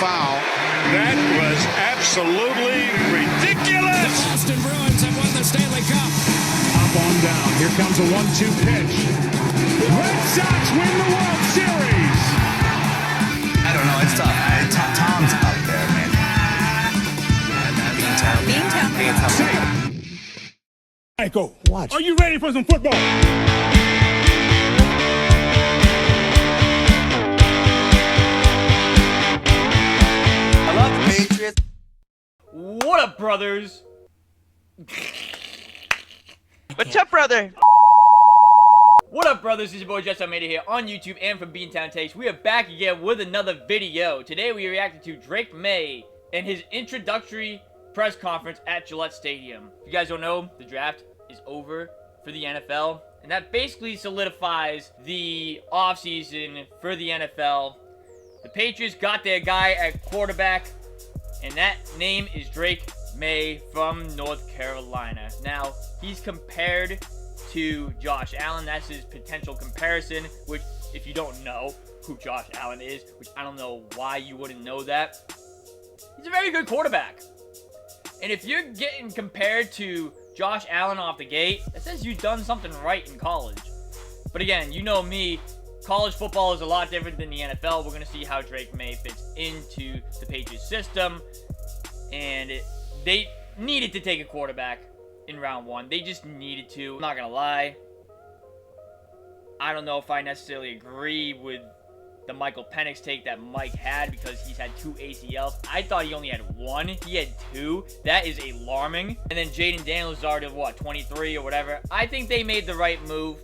foul. That was absolutely ridiculous. The Boston Bruins have won the Stanley Cup. Up on down. Here comes a 1-2 pitch. Red Sox win the World Series. I don't know. It's tough. Tom's up there, man. Beantown. Michael, Watch. are you ready for some football? I love the Patriots. What up, brothers? What's up, brother? What up, brothers? This is your boy Jess Maye here on YouTube and from Beantown Takes. We are back again with another video. Today we reacted to Drake Maye and his introductory press conference at Gillette Stadium. If you guys don't know, the draft is over for the NFL, and that basically solidifies the offseason for the NFL. The Patriots got their guy at quarterback, and that name is Drake Maye from North Carolina. Now, he's compared to Josh Allen. That's his potential comparison, which, if you don't know who Josh Allen is, which I don't know why you wouldn't know that, he's a very good quarterback. And if you're getting compared to Josh Allen off the gate, that says you've done something right in college. But again, you know me, college football is a lot different than the NFL. We're going to see how Drake Maye fits into the Patriots system. And they needed to take a quarterback in round one. They just needed to. I'm not going to lie. I don't know if I necessarily agree with the Michael Penix take that Mike had because he's had 2 ACLs. I thought he only had 1. He had 2. That is alarming. And then Jaden Daniels is already, what, 23 or whatever. I think they made the right move.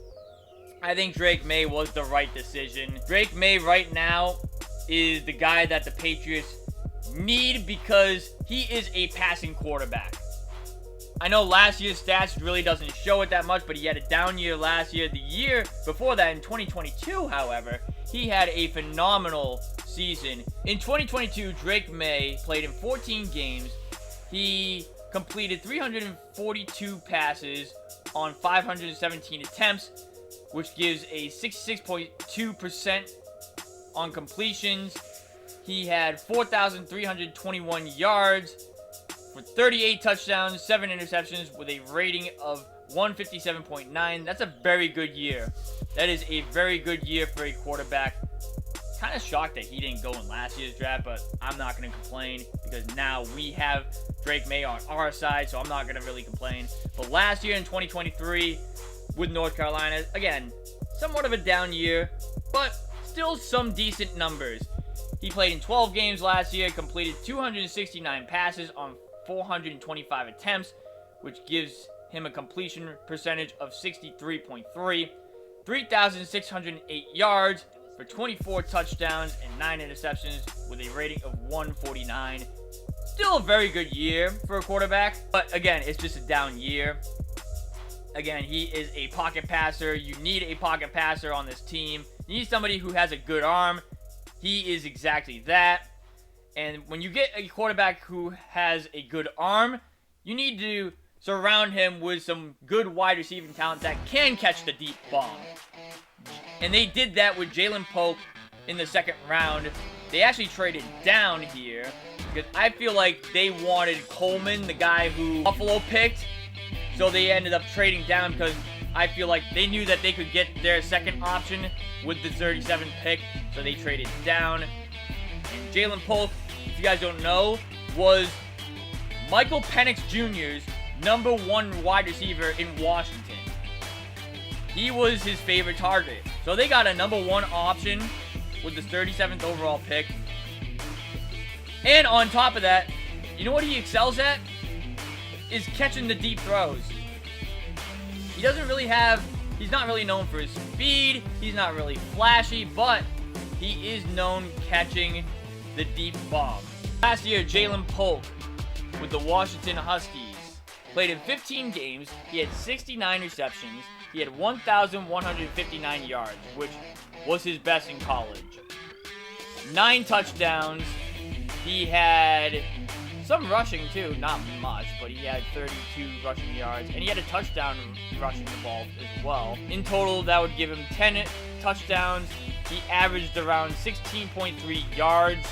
I think Drake Maye was the right decision. Drake Maye right now is the guy that the Patriots need because he is a passing quarterback. I know last year's stats really doesn't show it that much, but he had a down year last year. The year before that, in 2022, however, he had a phenomenal season. In 2022, Drake Maye played in 14 games. He completed 342 passes on 517 attempts, which gives a 66.2% on completions. He had 4,321 yards for 38 touchdowns, 7 interceptions with a rating of 157.9. That's a very good year. That is a very good year for a quarterback. Kind of shocked that he didn't go in last year's draft, but I'm not going to complain because now we have Drake Maye on our side, so I'm not going to really complain. But last year in 2023 with North Carolina, again, somewhat of a down year, but still some decent numbers. He played in 12 games last year, completed 269 passes on 425 attempts, which gives him a completion percentage of 63.3, 3,608 yards for 24 touchdowns and 9 interceptions with a rating of 149. Still a very good year for a quarterback, but again, it's just a down year. Again, he is a pocket passer. You need a pocket passer on this team. You need somebody who has a good arm. He is exactly that. And when you get a quarterback who has a good arm, you need to surround him with some good wide receiving talent that can catch the deep bomb. And they did that with Jalen Polk in the second round. They actually traded down here because I feel like they wanted Coleman, the guy who Buffalo picked. So they ended up trading down because I feel like they knew that they could get their second option with the 37th pick. So they traded down. And Jalen Polk, if you guys don't know, was Michael Penix Jr.'s #1 wide receiver in Washington. He was his favorite target. So they got a #1 option with the 37th overall pick. And on top of that, you know what he excels at? Is catching the deep throws. He doesn't really have, he's not really known for his speed. He's not really flashy, but he is known catching the deep bomb. Last year, Jalen Polk with the Washington Huskies played in 15 games. He had 69 receptions. He had 1,159 yards, which was his best in college. 9 touchdowns. He had some rushing too, not much, but he had 32 rushing yards, and he had a touchdown rushing the ball as well. In total, that would give him 10 touchdowns. He averaged around 16.3 yards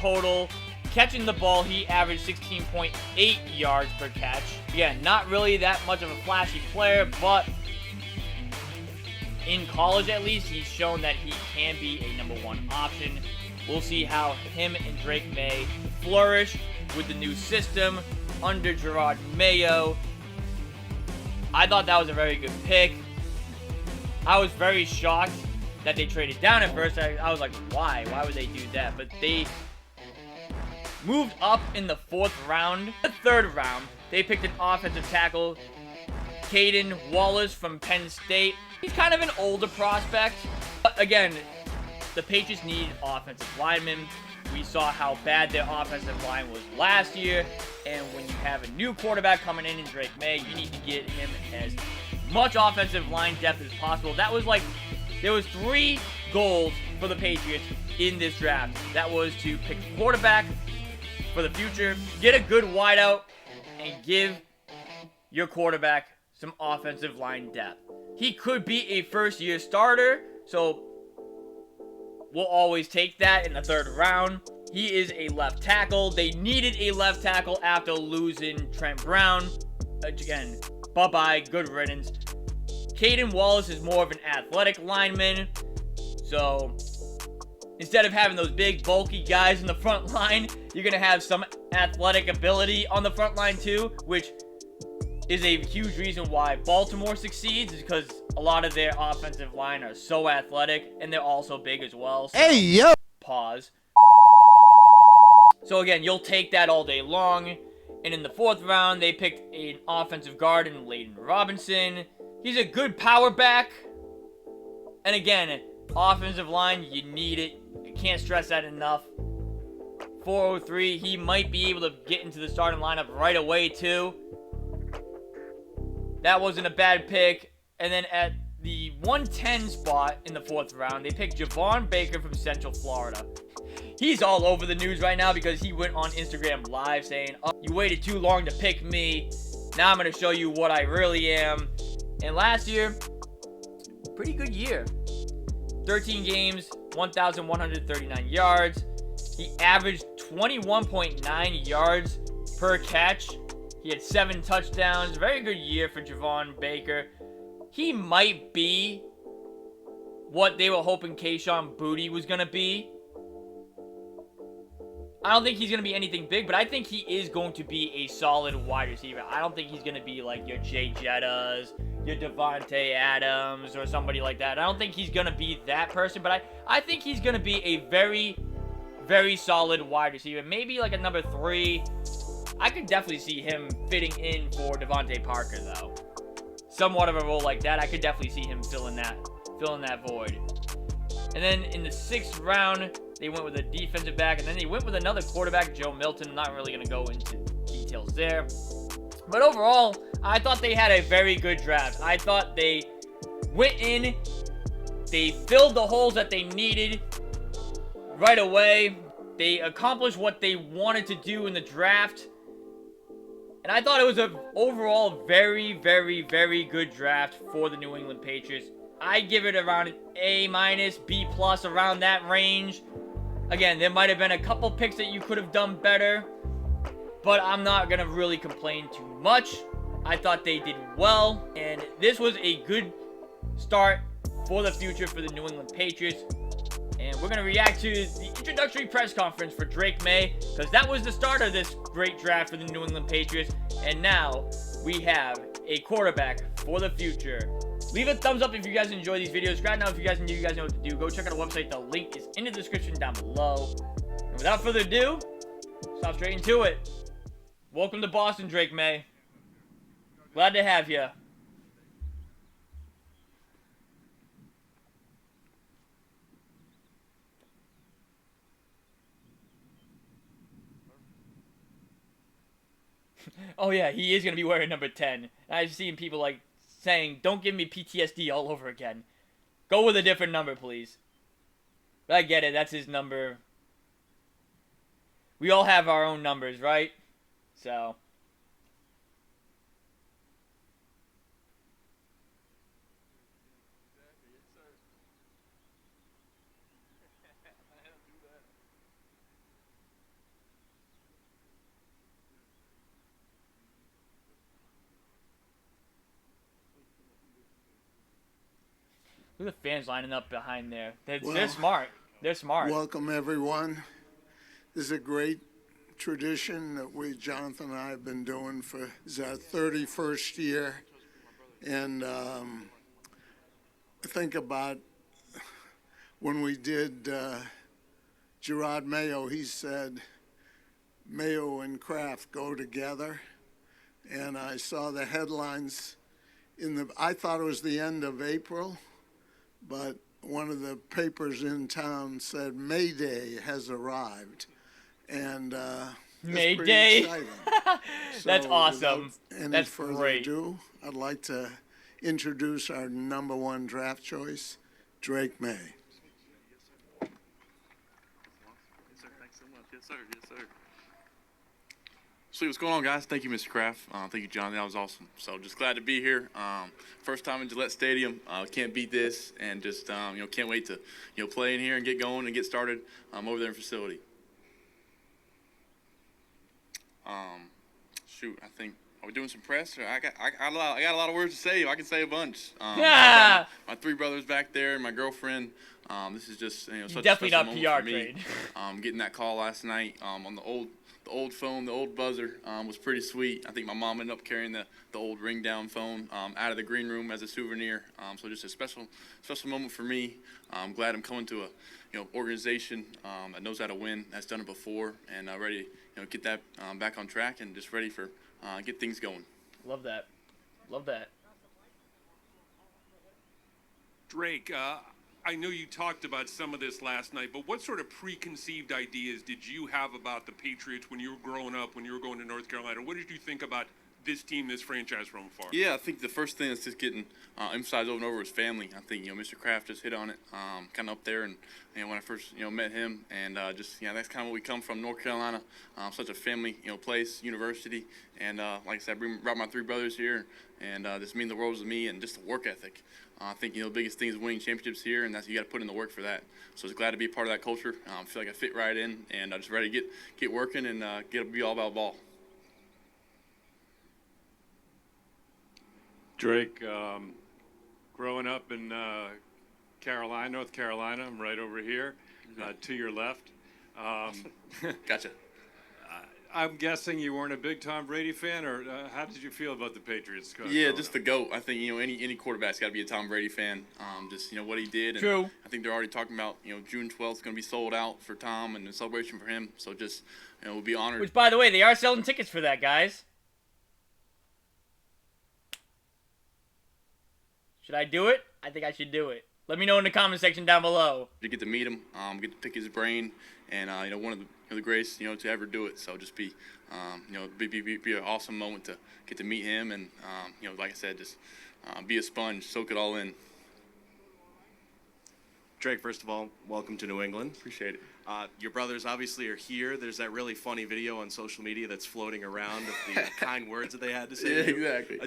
total. Catching the ball, he averaged 16.8 yards per catch. Again, not really that much of a flashy player, but in college at least, he's shown that he can be a #1 option. We'll see how him and Drake Maye flourish with the new system under Gerard Mayo. I thought that was a very good pick. I was very shocked that they traded down at first. I was like, why? Why would they do that? But they moved up in the 4th round. The 3rd round, they picked an offensive tackle, Caden Wallace from Penn State. He's kind of an older prospect. But again, the Patriots need offensive linemen. We saw how bad their offensive line was last year. And when you have a new quarterback coming in Drake Maye, you need to get him as much offensive line depth as possible. That was like, there was 3 goals for the Patriots in this draft. That was to pick a quarterback for the future, get a good wideout, and give your quarterback some offensive line depth. He could be a first-year starter, so we'll always take that in the 3rd round. He is a left tackle. They needed a left tackle after losing Trent Brown. Again, bye-bye, good riddance. Caden Wallace is more of an athletic lineman, so instead of having those big, bulky guys in the front line, you're going to have some athletic ability on the front line too, which is a huge reason why Baltimore succeeds, is because a lot of their offensive line are so athletic, and they're also big as well. So, hey, yo! Pause. So again, you'll take that all day long. And in the 4th round, they picked an offensive guard in Layden Robinson. He's a good power back. And again, offensive line, you need it. I can't stress that enough. 403, he might be able to get into the starting lineup right away too. That wasn't a bad pick. And then at the 110 spot in the 4th round, they picked Javon Baker from Central Florida. He's all over the news right now because he went on Instagram Live saying, oh, you waited too long to pick me. Now I'm going to show you what I really am. And last year, pretty good year. 13 games, 1,139 yards. He averaged 21.9 yards per catch. He had 7 touchdowns. Very good year for Javon Baker. He might be what they were hoping Kayshon Boutte was going to be. I don't think he's going to be anything big, but I think he is going to be a solid wide receiver. I don't think he's going to be like your Jay Jettas, your Devontae Adams, or somebody like that. I don't think he's going to be that person, but I think he's going to be a very, very solid wide receiver. Maybe like a number 3. I could definitely see him fitting in for Devontae Parker, though. Somewhat of a role like that, I could definitely see him filling that void. And then in the 6th round, they went with a defensive back, and then they went with another quarterback, Joe Milton. I'm not really going to go into details there. But overall, I thought they had a very good draft. I thought they went in, they filled the holes that they needed right away. They accomplished what they wanted to do in the draft. And I thought it was an overall very, very, very good draft for the New England Patriots. I give it around an A-, B+, around that range. Again, there might have been a couple picks that you could have done better, but I'm not going to really complain too much. I thought they did well, and this was a good start for the future for the New England Patriots. And we're going to react to the introductory press conference for Drake Maye, because that was the start of this great draft for the New England Patriots. And now we have a quarterback for the future. Leave a thumbs up if you guys enjoy these videos. Subscribe now if you guys are new. You guys know what to do. Go check out our website. The link is in the description down below. And without further ado, let's hop straight into it. Welcome to Boston, Drake Maye. Glad to have you. Oh yeah, he is going to be wearing number 10. I've seen people like saying, don't give me PTSD all over again. Go with a different number, please. But I get it, that's his number. We all have our own numbers, right? So. Look at the fans lining up behind there. They're Well, smart. They're smart. Welcome, everyone. This is a great tradition that Jonathan and I have been doing for this is our 31st year. And think about when we did Gerard Mayo, he said, Mayo and Kraft go together. And I saw the headlines I thought it was the end of April, but one of the papers in town said May Day has arrived. And May that's Day. pretty exciting. That's So awesome. Without any That's further great. ado, I'd like to introduce our #1 draft choice, Drake Maye. Yes, sir. Thanks so much. Yes, sir. Yes, sir. Sweet. What's going on, guys? Thank you, Mr. Kraft. Thank you, John. That was awesome. So just glad to be here. First time in Gillette Stadium. Can't beat this, and just can't wait to play in here and get going and get started over there in facility. Shoot, I think are we doing some press? Or I got a lot of words to say. I can say a bunch. Yeah. My three brothers back there, and my girlfriend. This is just such Definitely a not special moment PR for me. trade. Getting that call last night on the old phone, the old buzzer was pretty sweet. I think my mom ended up carrying the old ring down phone out of the green room as a souvenir. So just a special moment for me. I'm glad I'm coming to a organization that knows how to win, has done it before, and ready to get that back on track and just ready for get things going. Love that. Love that. Drake, I know you talked about some of this last night, but what sort of preconceived ideas did you have about the Patriots when you were growing up, when you were going to North Carolina? What did you think about this team, this franchise from afar? Yeah, I think the first thing that's just getting emphasized over and over is family. I think Mr. Kraft just hit on it, kind of up there, and when I first met him, and that's kind of where we come from, North Carolina, such a family place, university, and like I said, I brought my three brothers here, and this means the world to me, and just the work ethic. I think the biggest thing is winning championships here, and that's you got to put in the work for that. So just glad to be a part of that culture. I feel like I fit right in, and I'm just ready to get working and be all about ball. Drake, growing up in North Carolina, I'm right over here, to your left. Gotcha. I'm guessing you weren't a big Tom Brady fan, or how did you feel about the Patriots? Yeah, just the GOAT. I think any quarterback's got to be a Tom Brady fan. Just what he did. And True. I think they're already talking about June 12th is going to be sold out for Tom and a celebration for him. So just we'll be honored. Which, by the way, they are selling tickets for that, guys. Should I do it? I think I should do it. Let me know in the comment section down below. You get to meet him, get to pick his brain, and one of the greatest to ever do it. So just be be an awesome moment to get to meet him, and like I said, just be a sponge, soak it all in. Drake, first of all, welcome to New England. Appreciate it. Your brothers obviously are here. There's that really funny video on social media that's floating around of the kind words that they had to say. Yeah, to you. exactly.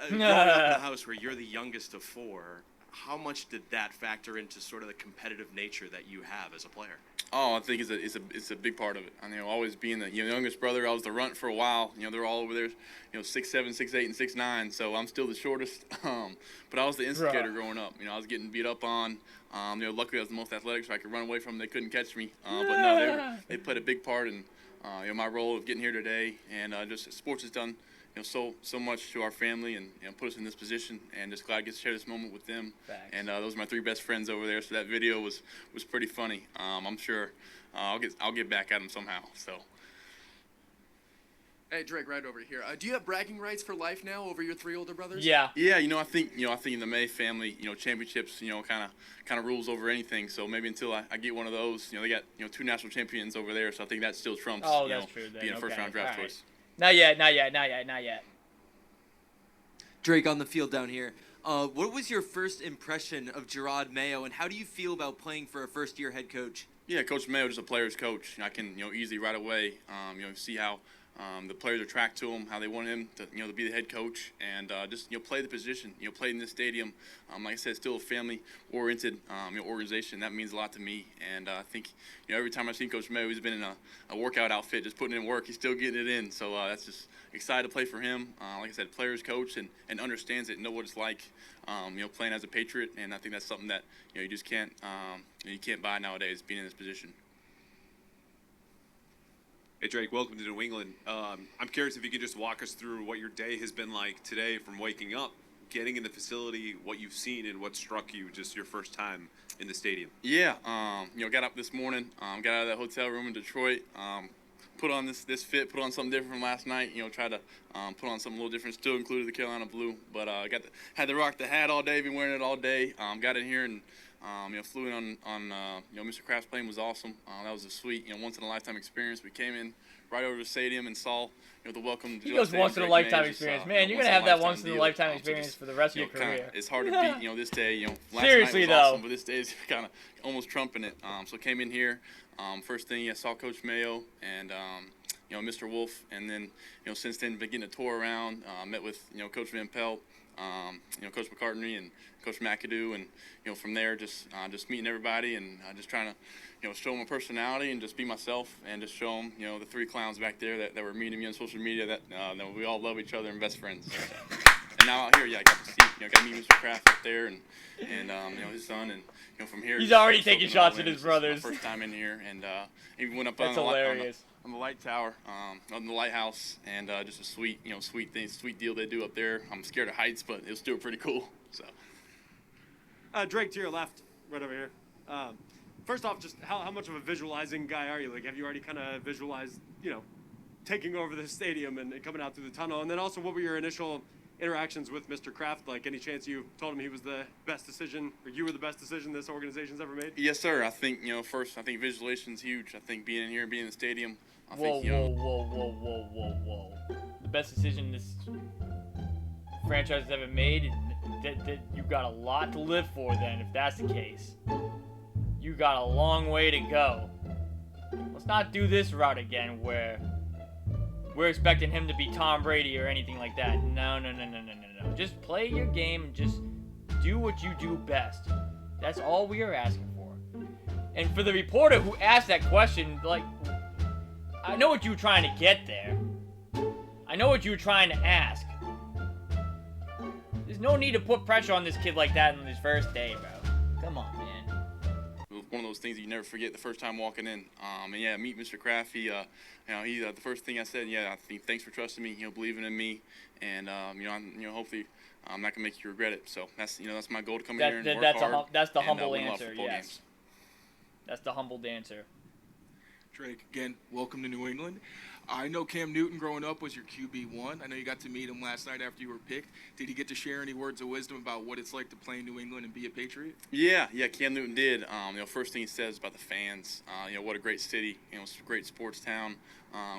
Growing up in a house where you're the youngest of four, how much did that factor into sort of the competitive nature that you have as a player? Oh, I think it's a big part of it. I mean, always being the youngest brother, I was the runt for a while. They're all over there, 6'7", 6'8", and 6'9", so I'm still the shortest. But I was the instigator growing up. I was getting beat up on. Luckily I was the most athletic, so I could run away from them. They couldn't catch me. But no, they played a big part in my role of getting here today. And just sports has done so much to our family and put us in this position. And just glad I get to share this moment with them. Facts. And those are my three best friends over there. So that video was pretty funny. I'm sure I'll get back at them somehow. So. Hey, Drake, right over here. Do you have bragging rights for life now over your three older brothers? Yeah. Yeah, I think in the Maye family, championships, kind of rules over anything. So maybe until I get one of those, they got 2 national champions over there. So I think that still trumps. Oh, that's true. Then. Being a first round draft All right. choice. Not yet. Drake on the field down here. What was your first impression of Gerard Mayo, and how do you feel about playing for a first-year head coach? Yeah, Coach Mayo is a player's coach. I can easily right away see how the players attract to him, how they want him to, to be the head coach and just, play the position, play in this stadium. Like I said, still a family-oriented, organization. That means a lot to me. And I think, every time I've seen Coach Maye, he's been in a workout outfit, just putting in work. He's still getting it in. So that's just excited to play for him. Like I said, players coach and understands it, know what it's like, playing as a Patriot. And I think that's something that, you just can't, you can't buy nowadays, being in this position. Hey Drake, welcome to New England. I'm curious if you could just walk us through what your day has been like today, from waking up, getting in the facility, what you've seen, and what struck you just your first time in the stadium. Yeah, got up this morning, got out of that hotel room in Detroit, put on this fit, put on something different from last night. Try to put on something a little different. Still included the Carolina blue, but had to rock the hat all day, been wearing it all day. Got in here and flew in on Mr. Kraft's plane was awesome. That was a sweet, once in a lifetime experience. We came in right over the stadium and saw, the welcome. He goes once in a lifetime experience, man. You're gonna have that once in a lifetime experience for the rest of your career. It's hard to beat, this day. Last Seriously night was though, awesome, but this day is kind of almost trumping it. So came in here. First thing, I saw Coach Mayo and Mr. Wolf, and then since then been getting a tour around. Met with Coach Van Pelt. Coach McCartney and Coach McAdoo, and from there just meeting everybody and just trying to show my personality and just be myself and just show them the three clowns back there that were meeting me on social media that we all love each other and best friends. And now out here, I got to see got to meet Mr. Kraft up there and his son, and from here he's already taking shots at his brothers. My first time in here, and even went up That's on hilarious. on the light tower, on the lighthouse, and just a sweet, sweet deal they do up there. I'm scared of heights, but it was still pretty cool. So, Drake, to your left, right over here. First off, just how much of a visualizing guy are you? Like, have you already kind of visualized, taking over the stadium and coming out through the tunnel? And then also, what were your initial interactions with Mr. Kraft like? Any chance you told him he was the best decision, or you were the best decision this organization's ever made? Yes, sir. I think first, I think visualization's huge. I think being in here, being in the stadium. Whoa. The best decision this franchise has ever made. That you got a lot to live for. Then, if that's the case, you got a long way to go. Let's not do this route again, where we're expecting him to be Tom Brady or anything like that. No. Just play your game and just do what you do best. That's all we are asking for. And for the reporter who asked that question, like, I know what you were trying to get there. I know what you were trying to ask. There's no need to put pressure on this kid like that on his first day, bro. Come on, man. It was one of those things you never forget the first time walking in. And meet Mr. Kraft. He the first thing I said, I think thanks for trusting me, believing in me, and hopefully I'm not gonna make you regret it. So that's that's my goal, to come in here and work hard. That's the and, humble win a lot of answer. football Yes. games. That's the humbled answer. Drake, again, welcome to New England. I know Cam Newton growing up was your QB1. I know you got to meet him last night after you were picked. Did he get to share any words of wisdom about what it's like to play in New England and be a Patriot? Yeah, Cam Newton did. First thing he says about the fans. What a great city. It's a great sports town.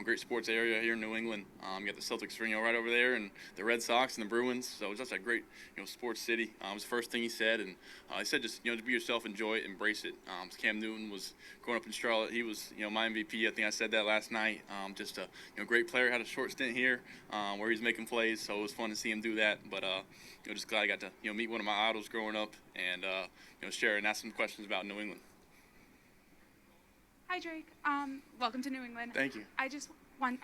Great sports area here in New England. You got the Celtics, right over there, and the Red Sox and the Bruins. So it's just a great, sports city. It was the first thing he said, and he said just, to be yourself, enjoy it, embrace it. Cam Newton was growing up in Charlotte. He was, my MVP. I think I said that last night. Just a, great player. Had a short stint here where he's making plays, so it was fun to see him do that. But just glad I got to, meet one of my idols growing up and share and ask some questions about New England. Hi, Drake. Welcome to New England. Thank you. I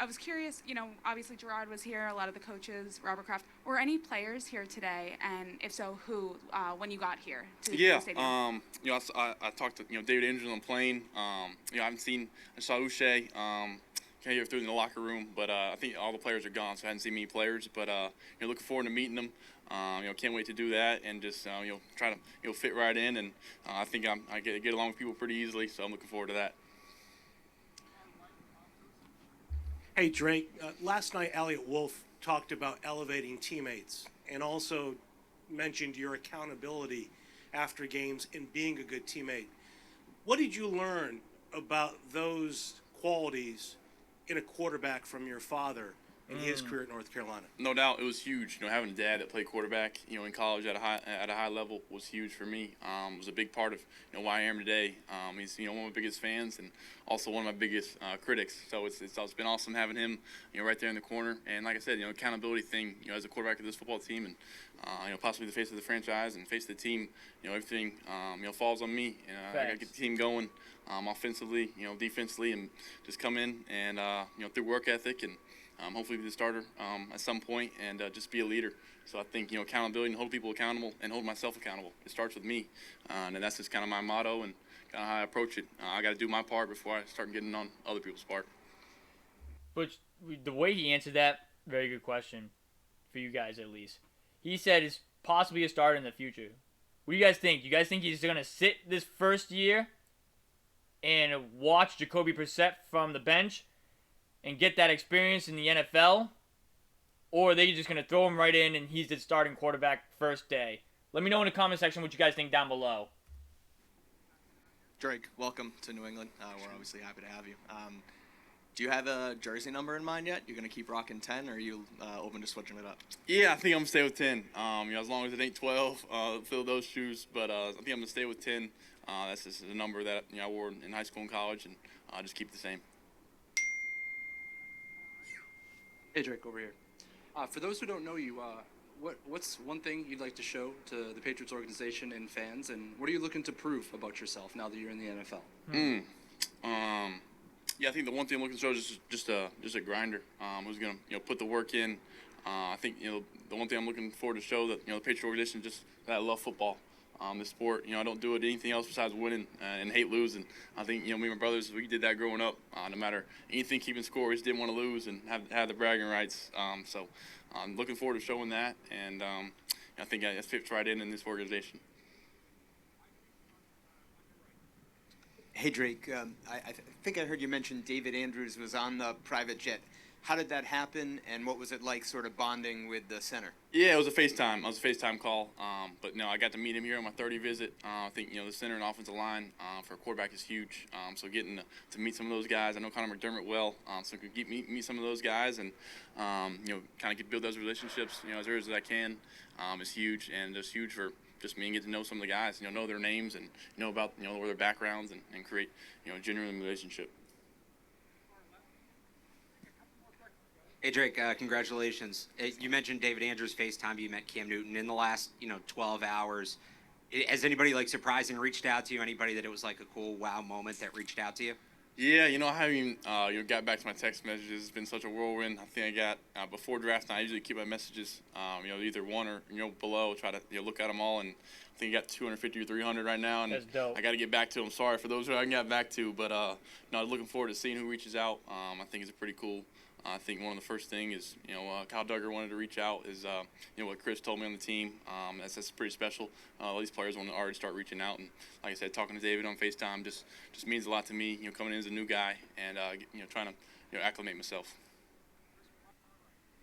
was curious, obviously Gerard was here, a lot of the coaches, Robert Kraft. Were any players here today? And if so, who, when you got here to the stadium? I talked to, David Andrews on the plane. I saw Uche, came here through in the locker room, but I think all the players are gone, so I hadn't seen many players. But, looking forward to meeting them. Can't wait to do that and just, try to, fit right in. And I think I get along with people pretty easily, so I'm looking forward to that. Hey, Drake, last night Elliot Wolf talked about elevating teammates and also mentioned your accountability after games and being a good teammate. What did you learn about those qualities in a quarterback from your father in his career at North Carolina? No doubt, it was huge. Having a dad that played quarterback, in college at a high level was huge for me. It was a big part of why I am today. He's one of my biggest fans and also one of my biggest critics. So it's been awesome having him right there in the corner. And like I said, accountability thing. As a quarterback of this football team and possibly the face of the franchise and face of the team. Everything falls on me. I got to get the team going offensively, defensively, and just come in and through work ethic and. Hopefully be the starter at some point and just be a leader. So I think, accountability and hold people accountable and hold myself accountable. It starts with me. And that's just kind of my motto and kind of how I approach it. I got to do my part before I start getting on other people's part. But the way he answered that, very good question for you guys at least. He said it's possibly a starter in the future. What do you guys think? You guys think he's going to sit this first year and watch Jacoby Brissett from the bench and get that experience in the NFL? Or are they just going to throw him right in and he's the starting quarterback first day? Let me know in the comment section what you guys think down below. Drake, welcome to New England. We're obviously happy to have you. Do you have a jersey number in mind yet? You're going to keep rocking 10, or are you open to switching it up? Yeah, I think I'm going to stay with 10. As long as it ain't 12, fill those shoes. But I think I'm going to stay with 10. That's just the number that I wore in high school and college, and just keep it the same. Hey, Drake, over here. For those who don't know you, what's one thing you'd like to show to the Patriots organization and fans, and what are you looking to prove about yourself now that you're in the NFL? Yeah, I think the one thing I'm looking to show is just a grinder who's going to put the work in. I think the one thing I'm looking forward to show that the Patriot organization just that I love football. The sport, I don't do it anything else besides winning and hate losing. I think, me and my brothers, we did that growing up. No matter anything keeping score, we just didn't want to lose and have the bragging rights. So I'm looking forward to showing that, and I think it fits right in this organization. Hey, Drake, I think I heard you mention David Andrews was on the private jet. How did that happen, and what was it like sort of bonding with the center? Yeah, it was a FaceTime. It was a FaceTime call. But no, I got to meet him here on my 30 visit. I think, the center and offensive line for a quarterback is huge. So getting to meet some of those guys, I know Connor McDermott well, so I could meet some of those guys and, kind of build those relationships, as early as I can is huge. And it's huge for just me and get to know some of the guys, know their names and know about, where their backgrounds and create, a genuine relationship. Hey, Drake, congratulations. You mentioned David Andrews FaceTime. You met Cam Newton in the last, 12 hours. Has anybody, surprised and reached out to you? Anybody that it was, a cool wow moment that reached out to you? Yeah, I haven't even got back to my text messages. It's been such a whirlwind. I think I got, before draft night, I usually keep my messages, either one or, below, try to look at them all. And I think I got 250 or 300 right now. And that's dope. I got to get back to them. Sorry for those who I haven't got back to. But, no, looking forward to seeing who reaches out. I think it's pretty cool. I think one of the first thing is, Kyle Duggar wanted to reach out is, what Chris told me on the team. That's pretty special. All these players want to already start reaching out. And like I said, talking to David on FaceTime just means a lot to me, coming in as a new guy and, trying to, acclimate myself.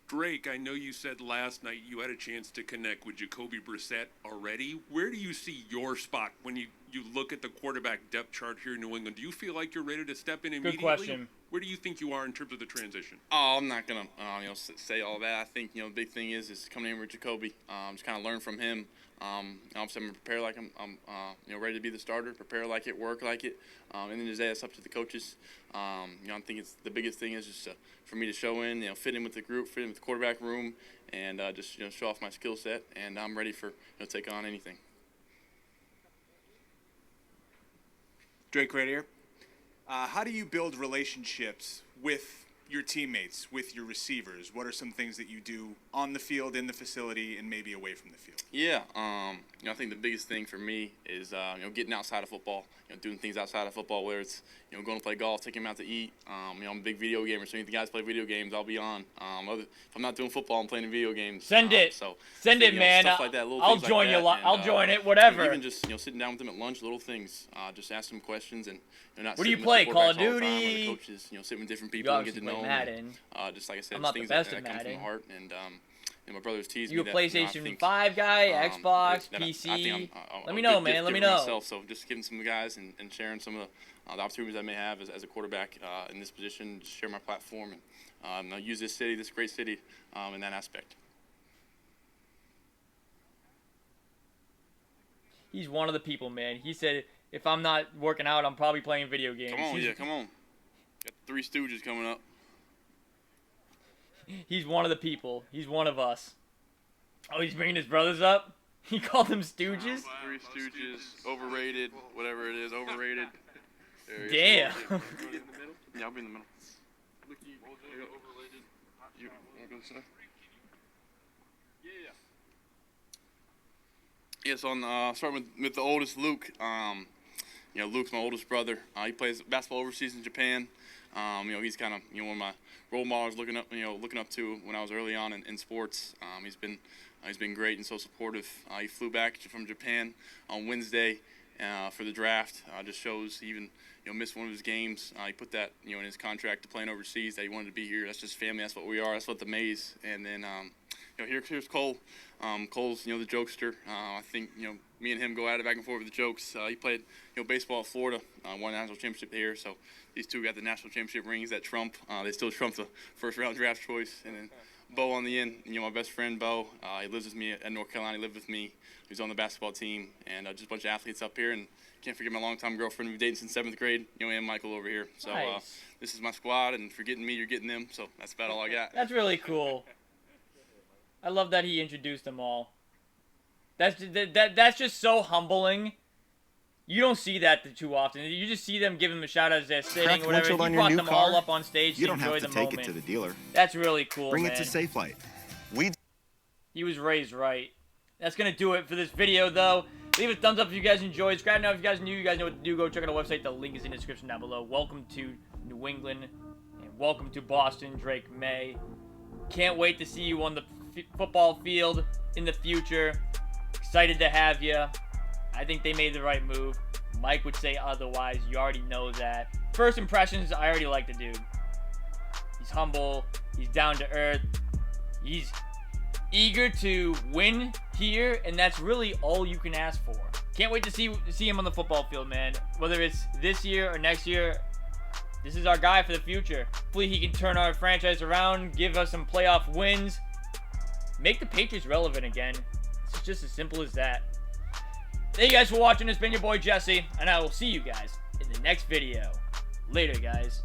Drake, I know you said last night you had a chance to connect with Jacoby Brissett already. Where do you see your spot when you look at the quarterback depth chart here in New England? Do you feel like you're ready to step in immediately? Good question. Where do you think you are in terms of the transition? Oh, I'm not gonna, say all that. I think the big thing is coming in with Jacoby, just kind of learn from him. Obviously, I'm gonna prepare like I'm ready to be the starter, prepare like it, work like it. And then the day, it's up to the coaches. I think it's the biggest thing is just for me to show in, fit in with the group, fit in with the quarterback room, and just show off my skill set. And I'm ready for take on anything. Drake right here. How do you build relationships with your teammates, with your receivers? What are some things that you do on the field, in the facility, and maybe away from the field? Yeah, I think the biggest thing for me is getting outside of football, doing things outside of football, whether it's going to play golf, taking them out to eat. I'm a big video gamer, so if the guys play video games, I'll be on. If I'm not doing football, I'm playing video games. Send it, man. Stuff like that, I'll join you. I'll join it. Whatever. Even just sitting down with them at lunch, little things. Just ask them questions and not. What do you sitting with play? the Call of quarterbacks all the time, or Duty. the coaches, sitting with different people and get to know them. Madden. Just like I said, I'm not things the best that at come from the Madden. heart, and my brothers teased You me a that, PlayStation I think, 5 guy, Xbox, that PC? I think I'm let a me know, good man. Let me giver know. myself, so just giving some guys and sharing some of the opportunities I may have as a quarterback in this position, just share my platform and I'll use this city, this great city, in that aspect. He's one of the people, man. He said, if I'm not working out, I'm probably playing video games. Come on, come on. Got the Three Stooges coming up. He's one of the people. He's one of us. Oh, he's bringing his brothers up? He called them Stooges? Three Stooges, overrated, whatever it is, overrated. Damn. Yeah, I'll be in the middle. You want to go this Yeah, so starting with the oldest, Luke. You know, Luke's my oldest brother. He plays basketball overseas in Japan. You know, he's kind of one of my role models, looking up to when I was early on in sports. He's been great and so supportive. He flew back from Japan on Wednesday for the draft. Just shows he even missed one of his games. He put that in his contract to playing overseas that he wanted to be here. That's just family. That's what we are. That's what the Mays. And then here's Cole. Cole's the jokester. I think me and him go at it back and forth with the jokes. He played baseball at Florida, won a national championship here. So these two got the national championship rings that trump. They still trump the first round draft choice. And then Bo on the end. My best friend Bo. He lives with me at North Carolina. He lived with me. He's on the basketball team, and just a bunch of athletes up here. And can't forget my longtime girlfriend we've dated since 7th grade. And Michael over here. So Nice. This is my squad, and if you're getting me, you're getting them. So that's about all I got. That's really cool. I love that he introduced them all. That's just so humbling. You don't see that too often. You just see them give them a shout out as they're sitting or whatever. He brought them all up on stage to enjoy the moment. You don't have to take it to the dealer. That's really cool, Bring man. it to Safelight. He was raised right. That's going to do it for this video, though. Leave a thumbs up if you guys enjoyed. Subscribe now if you guys are new. You guys know what to do. Go check out our website. The link is in the description down below. Welcome to New England. And welcome to Boston, Drake Maye. Can't wait to see you on the football field in the future. Excited to have you. I think they made the right move. Mike would say otherwise. You already know that. First impressions, I already like the dude. He's humble. He's down to earth. He's eager to win here, and that's really all you can ask for. Can't wait to see him on the football field, man. Whether it's this year or next year, this is our guy for the future. Hopefully he can turn our franchise around, give us some playoff wins, make the Patriots relevant again. It's just as simple as that. Thank you guys for watching. It's been your boy Jesse, and I will see you guys in the next video. Later, guys.